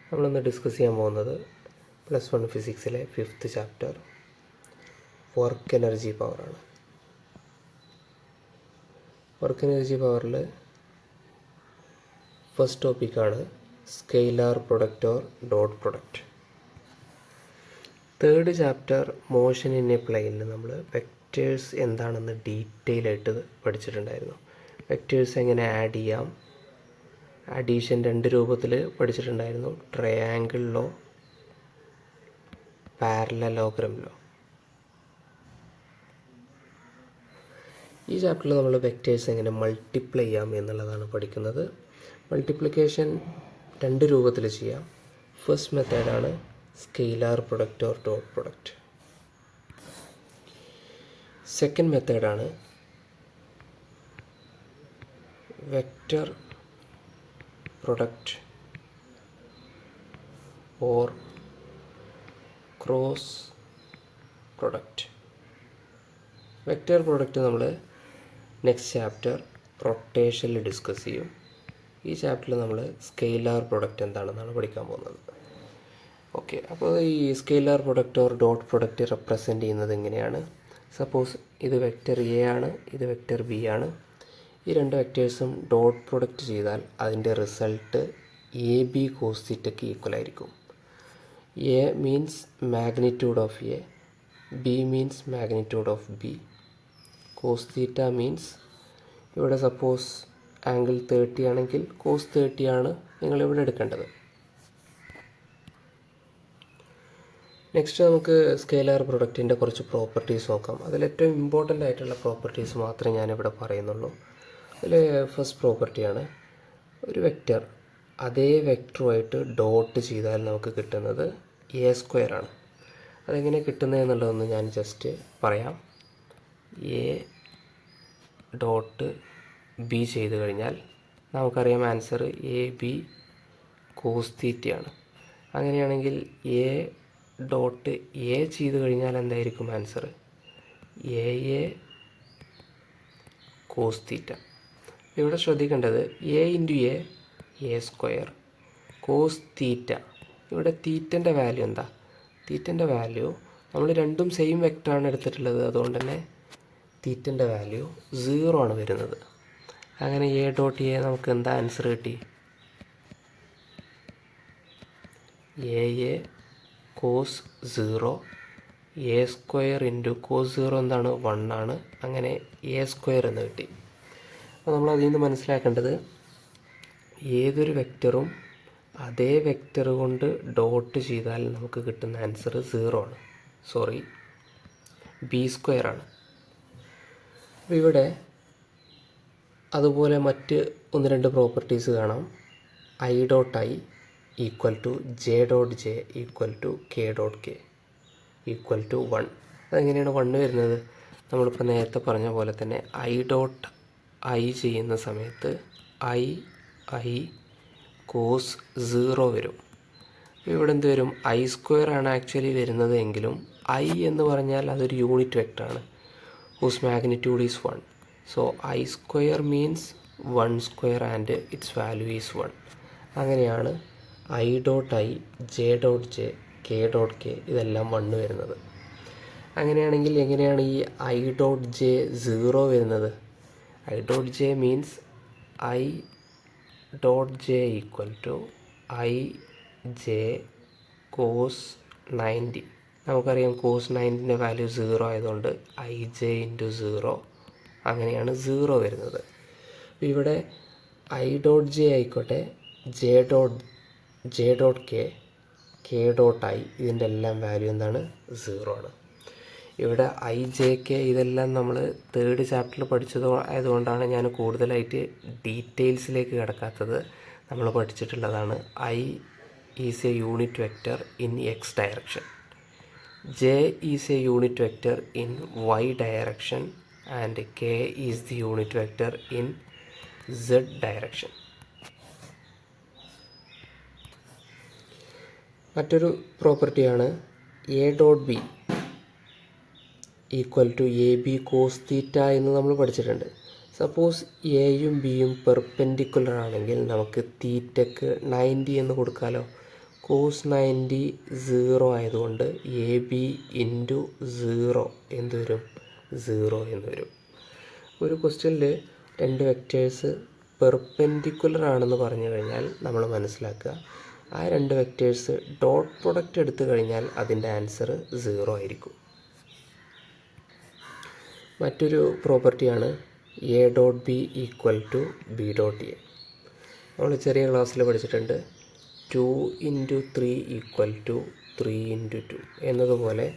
നമ്മളിന്ന് ഡിസ്കസ് ചെയ്യാൻ പോകുന്നത് +1 ഫിസിക്സിലെ 5th ചാപ്റ്റർ വർക്ക് എനർജി പവറാണ്. വർക്ക് എനർജി പവറിൽ ഫസ്റ്റ് ടോപ്പിക്കാണ് scalar product or dot product. Third chapter motion in A പ്ലെയിനിൽ നമ്മൾ വെക്റ്റേഴ്സ് എന്താണെന്ന് ഡീറ്റെയിൽ ആയിട്ട് പഠിച്ചിട്ടുണ്ടായിരുന്നു. വെക്റ്റേഴ്സ് എങ്ങനെ ആഡ് ചെയ്യാം, അഡീഷൻ 2 രൂപത്തിൽ പഠിച്ചിട്ടുണ്ടായിരുന്നു: ട്രയാങ്കിൾ ലോ, പാരലലോഗ്രാം ലോ. ഈ ചാപ്റ്ററിൽ നമ്മൾ വെക്റ്റേഴ്സ് എങ്ങനെ മൾട്ടിപ്ലൈ ചെയ്യാം എന്നുള്ളതാണ് പഠിക്കുന്നത്. മൾട്ടിപ്ലിക്കേഷൻ 2 രൂപത്തിൽ ചെയ്യാം. ഫസ്റ്റ് മെത്തേഡാണ് scalar product or dot product. Second മെത്തേഡാണ് vector product or cross product. Vector product നമ്മൾ നെക്സ്റ്റ് ചാപ്റ്റർ റൊട്ടേഷനിൽ ഡിസ്കസ് ചെയ്യും. ഈ ചാപ്റ്ററിൽ നമ്മൾ സ്കെയിലാർ പ്രൊഡക്റ്റ് എന്താണെന്നാണ് പഠിക്കാൻ പോകുന്നത്. ഓക്കെ, അപ്പോൾ ഈ scalar product or dot product represent ചെയ്യുന്നത് എങ്ങനെയാണ്? സപ്പോസ് ഇത് വെക്റ്റർ എ ആണ്, ഇത് വെക്റ്റർ ബി ആണ്. ഈ 2 വെക്റ്റേഴ്സും ഡോട്ട് പ്രൊഡക്റ്റ് ചെയ്താൽ അതിൻ്റെ റിസൾട്ട് എ ബി കോസ് തീറ്റയ്ക്ക് ഈക്വൽ ആയിരിക്കും. A means magnitude of A, B means magnitude of B. Cos theta means ഇവിടെ സപ്പോസ് ആംഗിൾ 30 ആണെങ്കിൽ കോസ് 30 ആണ് നിങ്ങളിവിടെ എടുക്കേണ്ടത്. നെക്സ്റ്റ് നമുക്ക് സ്കെയിലാർ പ്രൊഡക്റ്റിൻ്റെ കുറച്ച് പ്രോപ്പർട്ടീസ് നോക്കാം. അതിലേറ്റവും ഇമ്പോർട്ടൻ്റ് ആയിട്ടുള്ള പ്രോപ്പർട്ടീസ് മാത്രമേ ഞാനിവിടെ പറയുന്നുള്ളൂ. അതിൽ ഫസ്റ്റ് പ്രോപ്പർട്ടിയാണ് ഒരു വെക്റ്റർ അതേ വെക്റ്ററുമായിട്ട് ഡോട്ട് ചെയ്താൽ നമുക്ക് കിട്ടുന്നത് a² ആണ്. അതെങ്ങനെ കിട്ടുന്നത് എന്നുള്ളതൊന്ന് ഞാൻ ജസ്റ്റ് പറയാം. എ ഡോട്ട് ബി ചെയ്ത് കഴിഞ്ഞാൽ നമുക്കറിയാം ആൻസർ എ ബി കോസ് തീറ്റയാണ്. അങ്ങനെയാണെങ്കിൽ എ ഡോട്ട് എ ചെയ്ത് കഴിഞ്ഞാൽ എന്തായിരിക്കും ആൻസർ? A cos theta. ഇവിടെ ശ്രദ്ധിക്കേണ്ടത് എ ഇൻറ്റു എ² കോസ് തീറ്റ. ഇവിടെ തീറ്റൻ്റെ വാല്യൂ എന്താ? തീറ്റൻ്റെ വാല്യൂ നമ്മൾ രണ്ടും സെയിം വെക്റ്ററാണ് എടുത്തിട്ടുള്ളത്, അതുകൊണ്ട് തന്നെ തീറ്റൻ്റെ വാല്യൂ 0 ആണ് വരുന്നത്. അങ്ങനെ എ ഡോട്ട് എ നമുക്ക് എന്താ ആൻസർ കിട്ടി? A cos 0, a² into cos 0 എന്താണ്? 1 ആണ്. അങ്ങനെ a² എന്ന് കിട്ടി. അപ്പോൾ നമ്മൾ അതിൽ നിന്ന് മനസ്സിലാക്കേണ്ടത് ഏതൊരു വെക്റ്ററും അതേ വെക്റ്റർ കൊണ്ട് ഡോട്ട് ചെയ്താൽ നമുക്ക് കിട്ടുന്ന ആൻസർ 0 ആണ്. സോറി, b² ആണ്. അപ്പോൾ ഇവിടെ അതുപോലെ മറ്റ് 1-2 പ്രോപ്പർട്ടീസ് കാണാം. I dot I equal to J dot J equal to K dot K equal to 1. അതെങ്ങനെയാണ് 1 വരുന്നത്? നമ്മളിപ്പോൾ നേരത്തെ പറഞ്ഞ പോലെ തന്നെ ഐ ഡോട്ട് ഐ ചെയ്യുന്ന സമയത്ത് ഐ കോസ് 0 വരും. ഇവിടെ എന്ത് വരും? I² ആണ് ആക്ച്വലി വരുന്നത് എങ്കിലും ഐ എന്ന് പറഞ്ഞാൽ അതൊരു യൂണിറ്റ് വെക്റ്ററാണ് whose magnitude is 1. So I² means 1² and it's value is 1. അങ്ങനെയാണ് I dot I, J dot J, K dot K ഇതെല്ലാം 1 വരുന്നത്. അങ്ങനെയാണെങ്കിൽ എങ്ങനെയാണ് ഈ ഐ ഡോട്ട് ജെ 0 വരുന്നത്? I dot J means I dot J equal to I J cos 90. നമുക്കറിയാം cos 90ൻ്റെ value 0 ആയതുകൊണ്ട് I J into 0. അങ്ങനെയാണ് 0 വരുന്നത്. ഇവിടെ ഐ ഡോട്ട് ജെ ആയിക്കോട്ടെ, J dot K dot I ഇതിൻ്റെ എല്ലാം വാല്യൂ എന്താണ്? 0 ആണ്. ഇവിടെ ഐ ജെ കെ ഇതെല്ലാം നമ്മൾ തേർഡ് ചാപ്റ്ററിൽ പഠിച്ചത് ആയതുകൊണ്ടാണ് ഞാൻ കൂടുതലായിട്ട് ഡീറ്റെയിൽസിലേക്ക് കിടക്കാത്തത്. നമ്മൾ പഠിച്ചിട്ടുള്ളതാണ് I is a unit vector in X direction, J is a unit vector in Y direction and K is the unit vector in Z direction. മറ്റൊരു പ്രോപ്പർട്ടിയാണ് A dot B equal to A B cos theta എന്ന് നമ്മൾ പഠിച്ചിട്ടുണ്ട്. Suppose എയും ബിയും perpendicular ആണെങ്കിൽ നമുക്ക് തീറ്റയ്ക്ക് 90 എന്ന് കൊടുക്കാമല്ലോ. കോസ് 90 0 ആയതുകൊണ്ട് എ ബി ഇൻറ്റു 0 എന്ത് വരും? 0 എന്ന് വരും. ഒരു ക്വസ്റ്റ്യനിൽ രണ്ട് വെക്റ്റേഴ്സ് പെർപെൻഡിക്കുലർ ആണെന്ന് പറഞ്ഞു കഴിഞ്ഞാൽ നമ്മൾ മനസ്സിലാക്കുക ആ രണ്ട് വെക്റ്റേഴ്സ് ഡോട്ട് പ്രൊഡക്റ്റ് എടുത്തു കഴിഞ്ഞാൽ അതിൻ്റെ ആൻസർ 0 ആയിരിക്കും. മറ്റൊരു പ്രോപ്പർട്ടിയാണ് A dot B equal to B dot A. നമ്മൾ ചെറിയ ക്ലാസ്സിൽ പഠിച്ചിട്ടുണ്ട് 2 × 3 ഈക്വൽ ടു 3 × 2 എന്നതുപോലെ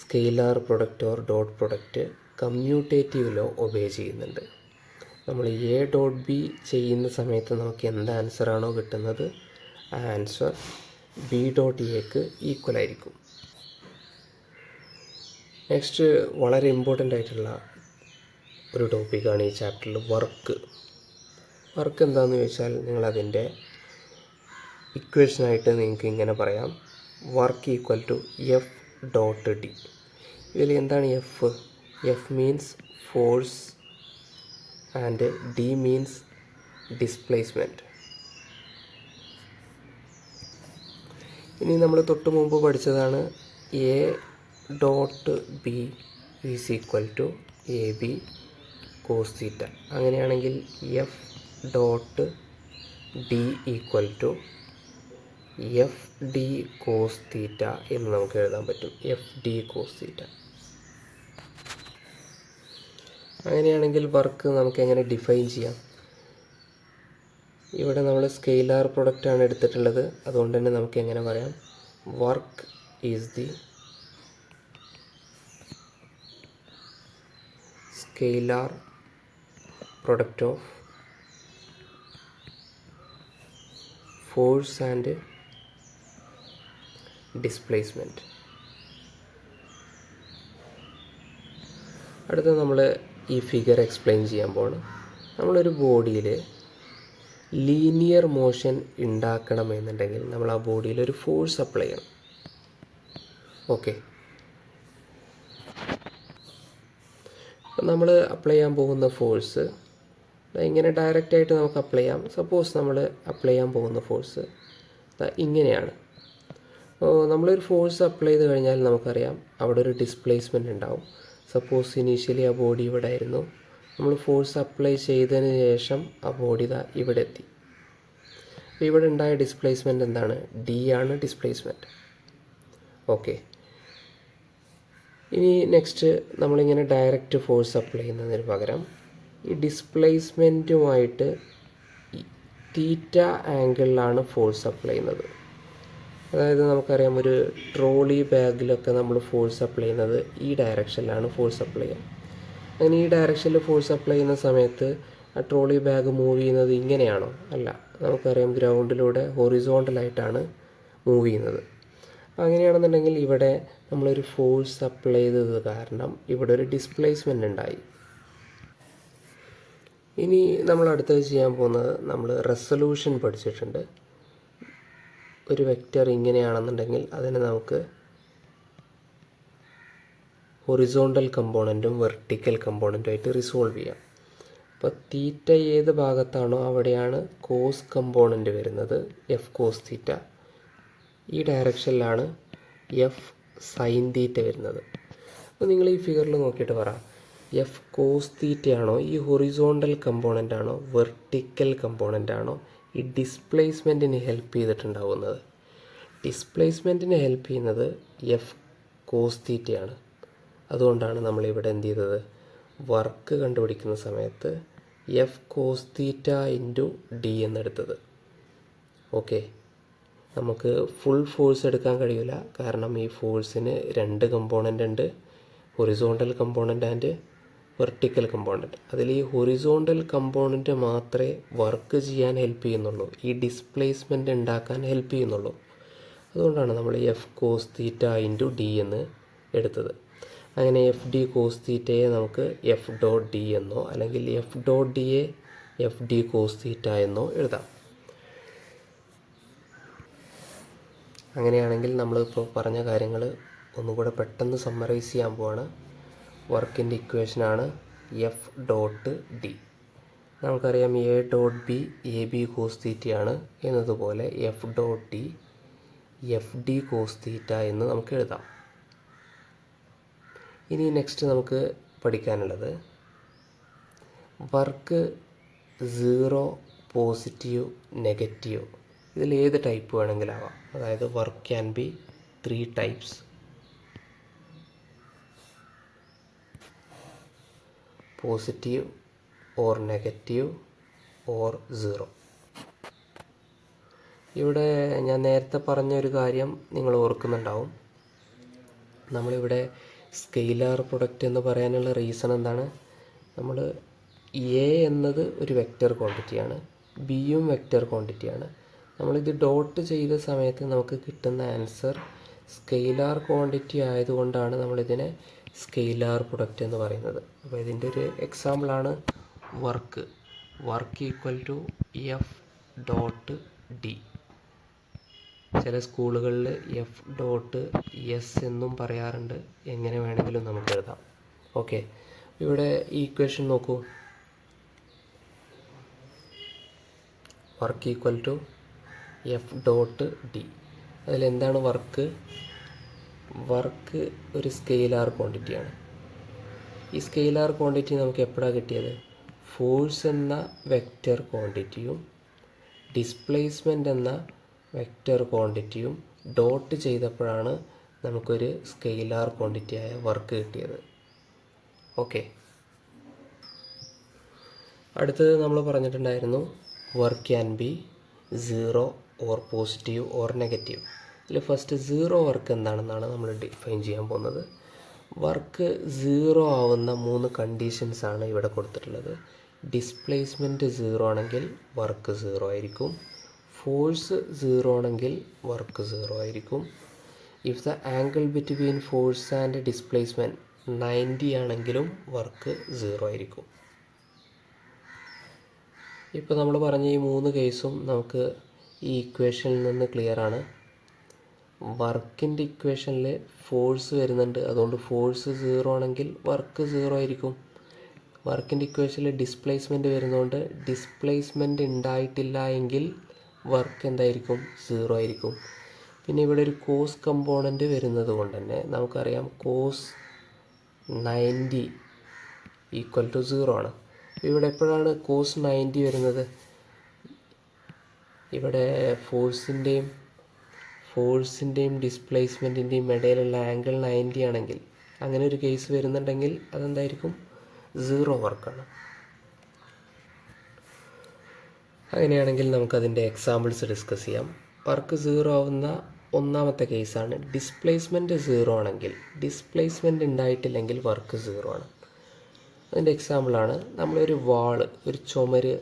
scalar product or dot product commutative law obey ചെയ്യുന്നുണ്ട്. നമ്മൾ എ ഡോട്ട് ബി ചെയ്യുന്ന സമയത്ത് നമുക്ക് എന്ത് ആൻസറാണോ കിട്ടുന്നത് ആ ആൻസർ ബി ഡോട്ട് എക്ക് ഈക്വൽ ആയിരിക്കും. നെക്സ്റ്റ് വളരെ ഇമ്പോർട്ടൻ്റ് ആയിട്ടുള്ള ഒരു ടോപ്പിക്കാണ് ഈ ചാപ്റ്ററിൽ വർക്ക്. വർക്ക് എന്താണെന്ന് ചോദിച്ചാൽ നിങ്ങളതിൻ്റെ ഇക്വേഷനായിട്ട് നിങ്ങൾക്ക് ഇങ്ങനെ പറയാം, work equal to F dot D. ഇതിൽ എന്താണ് F? F means force and D means displacement. ഇനി നമ്മൾ തൊട്ട് മുമ്പ് പഠിച്ചതാണ് A dot B is equal to A B cos theta. അങ്ങനെയാണെങ്കിൽ F dot D equal to F D cos theta എന്ന് നമുക്ക് എഴുതാൻ പറ്റും. F D cos theta. അങ്ങനെയാണെങ്കിൽ വർക്ക് നമുക്ക് എങ്ങനെ ഡിഫൈൻ ചെയ്യാം? ഇവിടെ നമ്മൾ സ്കെയിലാർ പ്രൊഡക്റ്റാണ് എടുത്തിട്ടുള്ളത്, അതുകൊണ്ട് തന്നെ നമുക്ക് എങ്ങനെ പറയാം? Work is the scalar product of force and displacement. അടുത്ത നമ്മൾ ഈ ഫിഗർ എക്സ്പ്ലെയിൻ ചെയ്യാൻ പോവാണ്. നമ്മളൊരു ബോഡിയിൽ ലീനിയർ മോഷൻ ഉണ്ടാക്കണമെന്നുണ്ടെങ്കിൽ നമ്മൾ ആ ബോഡിയിൽ ഒരു ഫോഴ്സ് അപ്ലൈ ചെയ്യണം. ഓക്കെ, അപ്പം നമ്മൾ അപ്ലൈ ചെയ്യാൻ പോകുന്ന ഫോഴ്സ് ഇങ്ങനെ ഡയറക്റ്റായിട്ട് നമുക്ക് അപ്ലൈ ചെയ്യാം. സപ്പോസ് നമ്മൾ അപ്ലൈ ചെയ്യാൻ പോകുന്ന ഫോഴ്സ് ഇങ്ങനെയാണ്. നമ്മളൊരു ഫോഴ്സ് അപ്ലൈ ചെയ്ത് കഴിഞ്ഞാൽ നമുക്കറിയാം അവിടെ ഒരു ഡിസ്പ്ലേസ്മെൻറ്റ് ഉണ്ടാവും. സപ്പോസ് ഇനീഷ്യലി ആ ബോഡി ഇവിടെ ആയിരുന്നു, നമ്മൾ ഫോഴ്സ് അപ്ലൈ ചെയ്തതിന് ശേഷം ആ ബോഡി ഇവിടെ എത്തി. അപ്പോൾ ഇവിടെ ഉണ്ടായ ഡിസ്പ്ലേസ്മെൻറ്റ് എന്താണ്? ഡി ആണ് ഡിസ്പ്ലേസ്മെൻറ്റ്. ഓക്കെ, ഇനി നെക്സ്റ്റ് നമ്മളിങ്ങനെ ഡയറക്റ്റ് ഫോഴ്സ് അപ്ലൈ ചെയ്യുന്നതിന് പകരം ഈ ഡിസ്പ്ലേസ്മെൻറ്റുമായിട്ട് തീറ്റ ആംഗിളിലാണ് ഫോഴ്സ് അപ്ലൈ ചെയ്യുന്നത്. അതായത് നമുക്കറിയാം ഒരു ട്രോളി ബാഗിലൊക്കെ നമ്മൾ ഫോഴ്സ് അപ്ലൈ ചെയ്യുന്നത് ഈ ഡയറക്ഷനിലാണ് ഫോഴ്സ് അപ്ലൈ ചെയ്യുക. അങ്ങനെ ഈ ഡയറക്ഷനിൽ ഫോഴ്സ് അപ്ലൈ ചെയ്യുന്ന സമയത്ത് ആ ട്രോളി ബാഗ് മൂവ് ചെയ്യുന്നത് ഇങ്ങനെയാണോ? അല്ല, നമുക്കറിയാം ഗ്രൗണ്ടിലൂടെ ഹൊറിസോണ്ടലായിട്ടാണ് മൂവ് ചെയ്യുന്നത്. അങ്ങനെയാണെന്നുണ്ടെങ്കിൽ ഇവിടെ നമ്മളൊരു ഫോഴ്സ് അപ്ലൈ ചെയ്തത് കാരണം ഇവിടെ ഒരു ഡിസ്പ്ലേസ്മെൻ്റ് ഉണ്ടായി. ഇനി നമ്മൾ അടുത്തത് ചെയ്യാൻ പോകുന്നത്, നമ്മൾ റെസൊല്യൂഷൻ പഠിച്ചിട്ടുണ്ട്. ഒരു വെക്റ്റർ ഇങ്ങനെയാണെന്നുണ്ടെങ്കിൽ അതിനെ നമുക്ക് ഹൊറിസോണ്ടൽ കമ്പോണൻറ്റും വെർട്ടിക്കൽ കമ്പോണൻറ്റുമായിട്ട് റിസോൾവ് ചെയ്യാം. അപ്പോൾ തീറ്റ ഏത് ഭാഗത്താണോ അവിടെയാണ് കോസ് കമ്പോണൻറ്റ് വരുന്നത്, എഫ് കോസ് തീറ്റ. ഈ ഡയറക്ഷനിലാണ് എഫ് സൈൻ തീറ്റ വരുന്നത്. അപ്പോൾ നിങ്ങൾ ഈ ഫിഗറിൽ നോക്കിയിട്ട് പറ, എഫ് കോസ് തീറ്റയാണോ, ഈ ഹൊറിസോണ്ടൽ കമ്പോണൻ്റ് ആണോ, വെർട്ടിക്കൽ കമ്പോണൻ്റ് ആണോ ഈ ഡിസ്പ്ലേസ്മെൻറ്റിന് ഹെൽപ്പ് ചെയ്തിട്ടുണ്ടാവുന്നത്? ഡിസ്പ്ലേസ്മെൻറ്റിന് ഹെൽപ്പ് ചെയ്യുന്നത് എഫ് കോസ് തീറ്റയാണ്. അതുകൊണ്ടാണ് നമ്മളിവിടെ എന്ത് ചെയ്തത്? വർക്ക് കണ്ടുപിടിക്കുന്ന സമയത്ത് F cos theta into D എന്നെടുത്തത്. ഓക്കെ, നമുക്ക് ഫുൾ ഫോഴ്സ് എടുക്കാൻ കഴിയില്ല, കാരണം ഈ ഫോഴ്സിന് രണ്ട് കമ്പോണൻ്റ് ഉണ്ട്, horizontal component and vertical component. അതിൽ ഈ ഹൊറിസോണ്ടൽ കമ്പോണൻറ്റ് മാത്രമേ വർക്ക് ചെയ്യാൻ ഹെൽപ്പ് ചെയ്യുന്നുള്ളൂ, ഈ ഡിസ്പ്ലേസ്മെൻറ്റ് ഉണ്ടാക്കാൻ ഹെൽപ്പ് ചെയ്യുന്നുള്ളൂ. അതുകൊണ്ടാണ് നമ്മൾ F cos theta into D എന്ന് എടുത്തത്. അങ്ങനെ എഫ് ഡി കോസ് തീറ്റയെ നമുക്ക് എഫ് ഡോട്ട് ഡി എന്നോ അല്ലെങ്കിൽ എഫ് ഡോട്ട് ഡിയെ എഫ് ഡി കോസ് തീറ്റ എന്നോ എഴുതാം. അങ്ങനെയാണെങ്കിൽ നമ്മളിപ്പോൾ പറഞ്ഞ കാര്യങ്ങൾ ഒന്നുകൂടെ പെട്ടെന്ന് സമ്മറൈസ് ചെയ്യാൻ പോവാണ്. വർക്കിൻ്റെ ഇക്വേഷനാണ് എഫ് ഡോട്ട് ഡി. നമുക്കറിയാം A dot B A B cos തീറ്റയാണ് എന്നതുപോലെ F dot D F D cos theta എന്ന് നമുക്ക് എഴുതാം. ഇനി നെക്സ്റ്റ് നമുക്ക് പഠിക്കാനുള്ളത് വർക്ക് 0, പോസിറ്റീവ്, നെഗറ്റീവ് ഇതിൽ ഏത് ടൈപ്പ് വേണമെങ്കിലാവാം. അതായത് work can B 3 types: positive or negative or 0. ഇവിടെ ഞാൻ നേരത്തെ പറഞ്ഞ ഒരു കാര്യം നിങ്ങൾ ഓർക്കുന്നുണ്ടാവും. നമ്മളിവിടെ സ്കെയിലാർ പ്രൊഡക്റ്റ് എന്ന് പറയാനുള്ള റീസൺ എന്താണ്? നമ്മൾ എ എന്നത് ഒരു വെക്റ്റർ ക്വാണ്ടിറ്റിയാണ്, ബിയും വെക്റ്റർ ക്വാണ്ടിറ്റിയാണ്. നമ്മളിത് ഡോട്ട് ചെയ്ത സമയത്ത് നമുക്ക് കിട്ടുന്ന ആൻസർ സ്കെയിലാർ ക്വാണ്ടിറ്റി ആയതുകൊണ്ടാണ് നമ്മളിതിനെ സ്കെയിലാർ പ്രൊഡക്റ്റ് എന്ന് പറയുന്നത്. അപ്പോൾ ഇതിൻ്റെ ഒരു എക്സാമ്പിളാണ് work. Work equal to F dot D. ചില സ്കൂളുകളിൽ എഫ് ഡോട്ട് എസ് എന്നും പറയാറുണ്ട്. എങ്ങനെ വേണമെങ്കിലും നമുക്ക് എഴുതാം. ഓക്കെ, ഇവിടെ ഈ ഇക്വേഷൻ നോക്കൂ. Work equal to F dot D. അതിലെന്താണ് വർക്ക്? വർക്ക് ഒരു സ്കെയിലാർ ക്വാണ്ടിറ്റിയാണ്. ഈ സ്കെയിലാർ ക്വാണ്ടിറ്റി നമുക്ക് എപ്പോഴാണ് കിട്ടിയത്? ഫോഴ്സ് എന്ന വെക്റ്റർ ക്വാണ്ടിറ്റിയും ഡിസ്പ്ലേസ്മെൻ്റ് എന്ന വെക്റ്റർ ക്വാണ്ടിറ്റിയും ഡോട്ട് ചെയ്തപ്പോഴാണ് നമുക്കൊരു സ്കെയിലാർ ക്വാണ്ടിറ്റിയായ വർക്ക് കിട്ടിയത്. ഓക്കെ, അടുത്തത് നമ്മൾ പറഞ്ഞിട്ടുണ്ടായിരുന്നു work can be 0 or positive or negative. ഇതിൽ ഫസ്റ്റ് 0 വർക്ക് എന്താണെന്നാണ് നമ്മൾ ഡിഫൈൻ ചെയ്യാൻ പോകുന്നത്. വർക്ക് 0 ആവുന്ന 3 കണ്ടീഷൻസാണ് ഇവിടെ കൊടുത്തിട്ടുള്ളത്. ഡിസ്പ്ലേസ്മെൻറ്റ് 0 ആണെങ്കിൽ വർക്ക് 0 ആയിരിക്കും. ഫോഴ്സ് 0 ആണെങ്കിൽ വർക്ക് 0 ആയിരിക്കും. If the angle between force and displacement 90 ആണെങ്കിലും വർക്ക് 0 ആയിരിക്കും. ഇപ്പോൾ നമ്മൾ പറഞ്ഞ ഈ 3 കേസും നമുക്ക് ഈ ഇക്വേഷനിൽ നിന്ന് ക്ലിയർ ആണ്. വർക്കിൻ്റെ ഇക്വേഷനിൽ ഫോഴ്സ് വരുന്നുണ്ട്, അതുകൊണ്ട് ഫോഴ്സ് 0 ആണെങ്കിൽ വർക്ക് 0 ആയിരിക്കും. വർക്കിൻ്റെ ഇക്വേഷനിൽ ഡിസ്പ്ലേസ്മെൻറ്റ് വരുന്നതുകൊണ്ട് ഡിസ്പ്ലേസ്മെൻറ്റ് ഉണ്ടായിട്ടില്ല എങ്കിൽ വർക്ക് എന്തായിരിക്കും? 0 ആയിരിക്കും. പിന്നെ ഇവിടെ ഒരു കോസ് കമ്പോണൻറ്റ് വരുന്നത് കൊണ്ട് തന്നെ നമുക്കറിയാം കോസ് 90 ഈക്വൽ ടു 0 ആണ്. ഇവിടെ എപ്പോഴാണ് കോസ് 90 വരുന്നത്? ഇവിടെ ഫോഴ്സിൻ്റെയും ഡിസ്പ്ലേസ്മെൻറ്റിൻ്റെയും ഇടയിലുള്ള ആംഗിൾ 90 ആണെങ്കിൽ, അങ്ങനെ ഒരു കേസ് വരുന്നുണ്ടെങ്കിൽ അതെന്തായിരിക്കും? 0 വർക്കാണ്. അങ്ങനെയാണെങ്കിൽ നമുക്കതിൻ്റെ എക്സാമ്പിൾസ് ഡിസ്കസ് ചെയ്യാം. വർക്ക് 0 ആവുന്ന ഒന്നാമത്തെ കേസാണ് ഡിസ്പ്ലേസ്മെൻറ്റ് 0 ആണെങ്കിൽ. ഡിസ്പ്ലേസ്മെൻറ്റ് ഉണ്ടായിട്ടില്ലെങ്കിൽ വർക്ക് 0 ആണ്. അതിൻ്റെ എക്സാമ്പിളാണ് നമ്മളൊരു ഒരു ചുമര്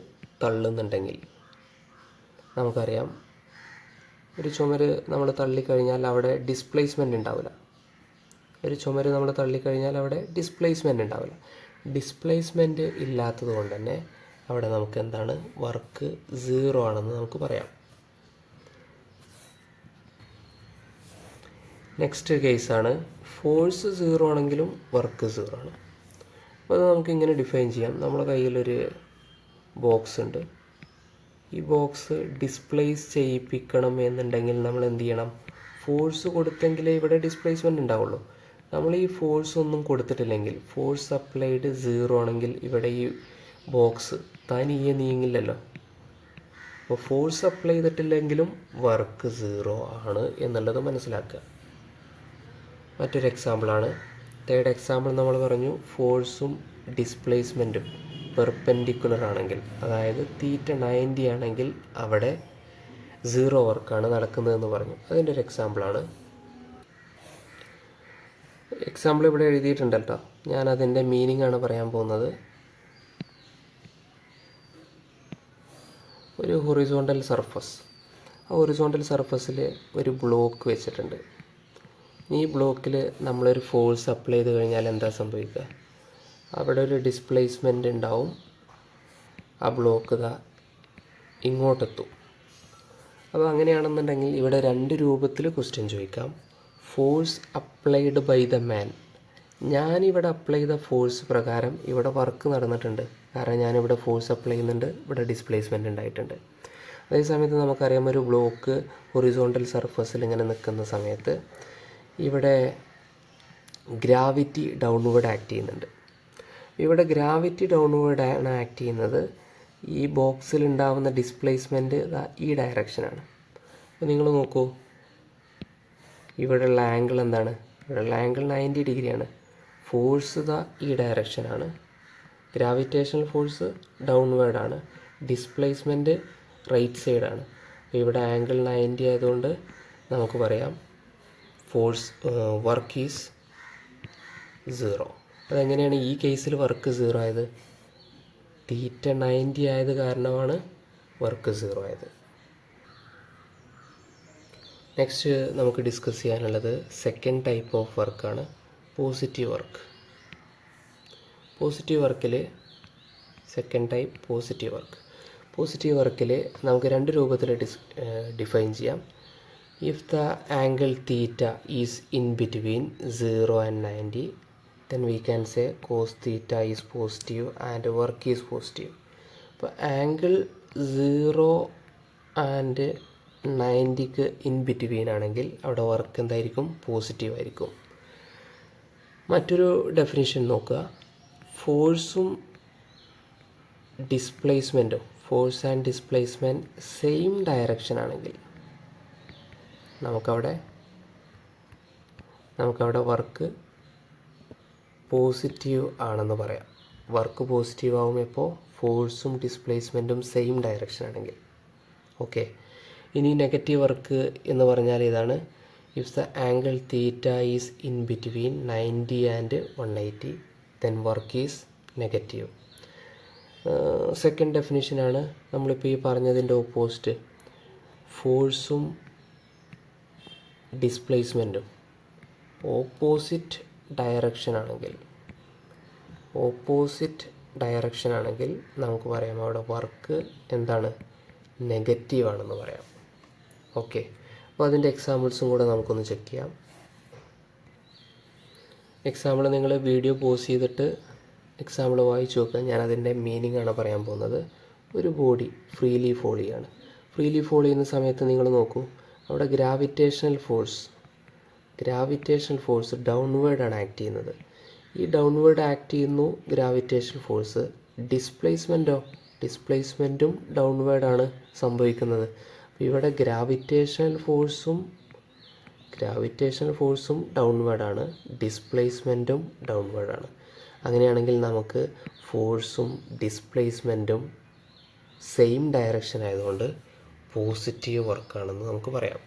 തള്ളുന്നുണ്ടെങ്കിൽ നമുക്കറിയാം ഒരു ചുമര് നമ്മൾ തള്ളിക്കഴിഞ്ഞാൽ അവിടെ ഡിസ്പ്ലേസ്മെൻറ്റ് ഉണ്ടാവില്ല. ഒരു ചുമര് നമ്മൾ തള്ളിക്കഴിഞ്ഞാൽ അവിടെ ഡിസ്പ്ലേസ്മെൻറ്റ് ഉണ്ടാവില്ല. ഡിസ്പ്ലേസ്മെൻറ്റ് ഇല്ലാത്തത് കൊണ്ട് തന്നെ അവിടെ നമുക്ക് എന്താണ്? വർക്ക് 0 ആണെന്ന് നമുക്ക് പറയാം. നെക്സ്റ്റ് കേസാണ് ഫോഴ്സ് 0 ആണെങ്കിലും വർക്ക് 0 ആണ്. അപ്പോൾ അത് നമുക്കിങ്ങനെ ഡിഫൈൻ ചെയ്യാം. നമ്മുടെ കയ്യിലൊരു ബോക്സ് ഉണ്ട്. ഈ ബോക്സ് ഡിസ്പ്ലേസ് ചെയ്യിപ്പിക്കണം എന്നുണ്ടെങ്കിൽ നമ്മൾ എന്ത് ചെയ്യണം? ഫോഴ്സ് കൊടുത്തെങ്കിലേ ഇവിടെ ഡിസ്പ്ലേസ്മെൻറ്റ് ഉണ്ടാവുള്ളൂ. നമ്മൾ ഈ ഫോഴ്സ് ഒന്നും കൊടുത്തിട്ടില്ലെങ്കിൽ, ഫോഴ്സ് അപ്ലൈഡ് 0 ആണെങ്കിൽ ഇവിടെ ഈ ബോക്സ് തനിയെ നീങ്ങില്ലല്ലോ. അപ്പോൾ ഫോഴ്സ് അപ്ലൈ ചെയ്തിട്ടില്ലെങ്കിലും വർക്ക് 0 ആണ് എന്നുള്ളത് മനസ്സിലാക്കുക. മറ്റൊരു എക്സാമ്പിളാണ് തേർഡ് എക്സാമ്പിൾ. നമ്മൾ പറഞ്ഞു ഫോഴ്സും ഡിസ്പ്ലേസ്മെൻറ്റും പെർപെൻഡിക്കുലർ ആണെങ്കിൽ, അതായത് തീറ്റ 90 ആണെങ്കിൽ അവിടെ 0 വർക്കാണ് നടക്കുന്നതെന്ന് പറഞ്ഞു. അതിൻ്റെ ഒരു എക്സാമ്പിളാണ്. എക്സാമ്പിൾ ഇവിടെ എഴുതിയിട്ടുണ്ടല്ലോ, ഞാൻ അതിൻ്റെ മീനിങ് ആണ് പറയാൻ പോകുന്നത്. ഒരു ഹൊറിസോണ്ടൽ സർഫസ്, ആ ഹൊറിസോണ്ടൽ സർഫസിൽ ഒരു ബ്ലോക്ക് വെച്ചിട്ടുണ്ട്. ഈ ബ്ലോക്കിൽ നമ്മളൊരു ഫോഴ്സ് അപ്ലൈ ചെയ്ത് കഴിഞ്ഞാൽ എന്താ സംഭവിക്കുക? അവിടെ ഒരു ഡിസ്പ്ലേസ്മെൻ്റ് ഉണ്ടാവും. ആ ബ്ലോക്ക് ഇങ്ങോട്ടെത്തും. അപ്പോൾ അങ്ങനെയാണെന്നുണ്ടെങ്കിൽ ഇവിടെ 2 രൂപത്തിൽ ക്വസ്റ്റ്യൻ ചോദിക്കാം. Force applied by the man. ഞാനിവിടെ അപ്ലൈ ചെയ്ത ഫോഴ്സ് പ്രകാരം ഇവിടെ വർക്ക് നടന്നിട്ടുണ്ട്. കാരണം ഞാനിവിടെ ഫോഴ്സ് അപ്ലൈ ചെയ്യുന്നുണ്ട്, ഇവിടെ ഡിസ്പ്ലേസ്മെൻ്റ് ഉണ്ടായിട്ടുണ്ട്. അതേസമയത്ത് നമുക്കറിയാം ഒരു ബ്ലോക്ക് ഹൊറിസോണ്ടൽ സർഫസിൽ ഇങ്ങനെ നിൽക്കുന്ന സമയത്ത് ഇവിടെ ഗ്രാവിറ്റി ഡൗൺവേർഡ് ആക്ട് ചെയ്യുന്നുണ്ട്. ഇവിടെ ഗ്രാവിറ്റി ഡൗൺവേർഡ് ആണ് ആക്ട് ചെയ്യുന്നത്. ഈ ബോക്സിൽ ഉണ്ടാകുന്ന ഡിസ്പ്ലേസ്മെൻറ്റ് ഈ ഡയറക്ഷനാണ്. അപ്പോൾ നിങ്ങൾ നോക്കൂ, ഇവിടെയുള്ള ആംഗിൾ എന്താണ്? ഇവിടെയുള്ള ആംഗിൾ 90 ഡിഗ്രിയാണ്. ഫോഴ്സ് ഈ ഡയറക്ഷനാണ്. ഗ്രാവിറ്റേഷണൽ ഫോഴ്സ് ഡൗൺവേർഡ് ആണ്. ഡിസ്പ്ലേസ്മെൻറ്റ് റൈറ്റ് സൈഡാണ്. അപ്പോൾ ഇവിടെ ആംഗിൾ 90 ആയതുകൊണ്ട് നമുക്ക് പറയാം ഫോഴ്സ് വർക്ക് ഈസ് 0. അതെങ്ങനെയാണ് ഈ കേസിൽ വർക്ക് 0 ആയത്? തീറ്റ 90 ആയത് കാരണമാണ് വർക്ക് 0 ആയത്. നെക്സ്റ്റ് നമുക്ക് ഡിസ്കസ് ചെയ്യാനുള്ളത് സെക്കൻഡ് ടൈപ്പ് ഓഫ് വർക്കാണ്, പോസിറ്റീവ് വർക്ക്. പോസിറ്റീവ് വർക്കിൽ സെക്കൻഡ് ടൈപ്പ് പോസിറ്റീവ് വർക്കിൽ നമുക്ക് രണ്ട് രൂപത്തിൽ ഡിഫൈൻ ചെയ്യാം. If the angle theta is in between 0 and 90, then we can say cos theta is positive and work is positive. അപ്പോൾ angle 0 and 90ക്ക് in between ആണെങ്കിൽ അവിടെ work എന്തായിരിക്കും? പോസിറ്റീവ് ആയിരിക്കും. മറ്റൊരു ഡെഫിനിഷൻ നോക്കുക. ഫോഴ്സും ഡിസ്പ്ലേസ്മെൻറ്റും, force and displacement same direction ആണെങ്കിൽ നമുക്കവിടെ വർക്ക് പോസിറ്റീവ് ആണെന്ന് പറയാം. വർക്ക് പോസിറ്റീവ് ആവും എപ്പോൾ? ഫോഴ്സും ഡിസ്പ്ലേസ്മെൻറ്റും സെയിം ഡയറക്ഷൻ ആണെങ്കിൽ. ഓക്കെ, ഇനി നെഗറ്റീവ് വർക്ക് എന്ന് പറഞ്ഞാൽ ഇതാണ്. If the angle theta is in between 90 and 180, then work is negative. Second ഡെഫിനിഷനാണ് നമ്മളിപ്പോൾ ഈ പറഞ്ഞതിൻ്റെ ഓപ്പോസിറ്റ്. ഫോഴ്സും ഡിസ്പ്ലേസ്മെൻറ്റും ഓപ്പോസിറ്റ് ഡയറക്ഷൻ ആണെങ്കിൽ നമുക്ക് പറയാം അവിടെ വർക്ക് എന്താണ്? നെഗറ്റീവ് ആണെന്ന് പറയാം. ഓക്കെ, അപ്പോൾ അതിൻ്റെ എക്സാമ്പിൾസും കൂടെ നമുക്കൊന്ന് ചെക്ക് ചെയ്യാം. എക്സാമ്പിൾ നിങ്ങൾ വീഡിയോ പോസ് ചെയ്തിട്ട് എക്സാമ്പിൾ വായിച്ച് നോക്കുക. ഞാനതിൻ്റെ മീനിങ് ആണ് പറയാൻ പോകുന്നത്. ഒരു ബോഡി ഫ്രീലി ഫോൾ ചെയ്യാണ്. ഫ്രീലി ഫോൾ ചെയ്യുന്ന സമയത്ത് നിങ്ങൾ നോക്കൂ, അവിടെ ഗ്രാവിറ്റേഷണൽ ഫോഴ്സ് ഡൗൺവേർഡാണ് ആക്ട് ചെയ്യുന്നത്. ഈ ഡൗൺവേർഡ് ആക്ട് ചെയ്യുന്നു ഗ്രാവിറ്റേഷണൽ ഫോഴ്സ്. ഡിസ്പ്ലേസ്മെൻറ്റും ഡൗൺവേർഡാണ് സംഭവിക്കുന്നത്. അപ്പോൾ ഇവിടെ ഗ്രാവിറ്റേഷണൽ ഫോഴ്സും ഡൗൺവേർഡാണ്, ഡിസ്പ്ലേസ്മെൻറ്റും ഡൗൺവേർഡാണ്. അങ്ങനെയാണെങ്കിൽ നമുക്ക് ഫോഴ്സും ഡിസ്പ്ലേസ്മെൻറ്റും സെയിം ഡയറക്ഷൻ ആയതുകൊണ്ട് പോസിറ്റീവ് വർക്കാണെന്ന് നമുക്ക് പറയാം.